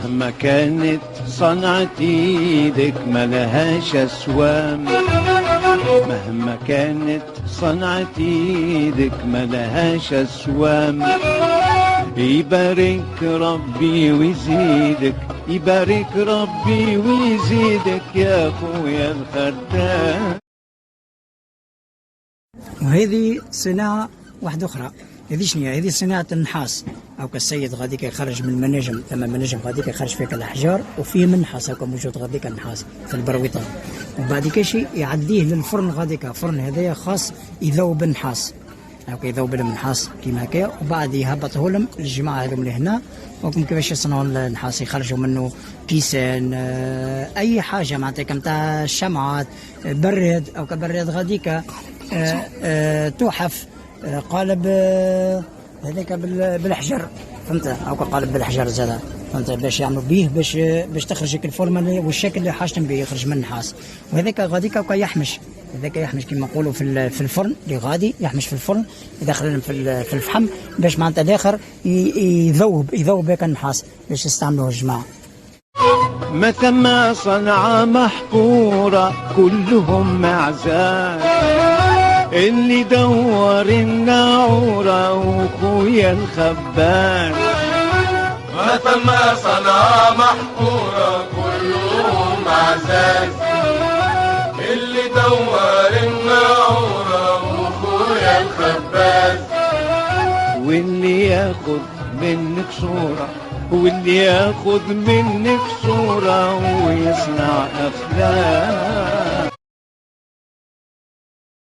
مهما كانت صنعة ايدك ملهاش اسوام، مهما كانت صنعة ايدك ملهاش اسوام. يبارك ربي ويزيدك، يبارك ربي ويزيدك يا اخويا الخدام. وهذه صناعة واحدة أخرى، هذه شنو هي؟ هذه صناعة النحاس. أو كالسيد غاديك يخرج من المناجم، ثم مناجم غاديك يخرج فيك الأحجار وفيه منحاس هكا موجود غاديك النحاس في البرويطان، وبعد كاشي يعديه للفرن غاديك، فرن هذايا خاص يذوب النحاس، هاكا يذوب النحاس كيما هكا، وبعد يهبطه لهم الجماعة هذوم لهنا. وكم كيفاش يصنعوا النحاس؟ يخرجوا منه كيسان، أي حاجة معناتها كمتاع الشمعات، براد أو كبراد غاديك، تحف، قالب هذاك بالحجر، فهمت؟ او قالب بالحجر زاد، فهمت؟ باش يعملوا به باش تخرج الفورمه والشكل اللي حاجتهم به يخرج من النحاس. وهذاك غاديك يحمش، هذاك يحمش كما نقولوا في الفرن، اللي غادي يحمش في الفرن يدخلهم في الفحم باش معناتها الاخر يذوب هيك النحاس باش يستعملوه الجماعه. ما ثم صنعة محقورة كلهم معزال، اللي دور الناعورة وخويا الخبال. ما ثم صنعة محقورة كلهم معزال، اللي دور الناعورة وخويا الخبال. واللي ياخد منك صورة، واللي ياخد منك صورة ويصنع أفلام.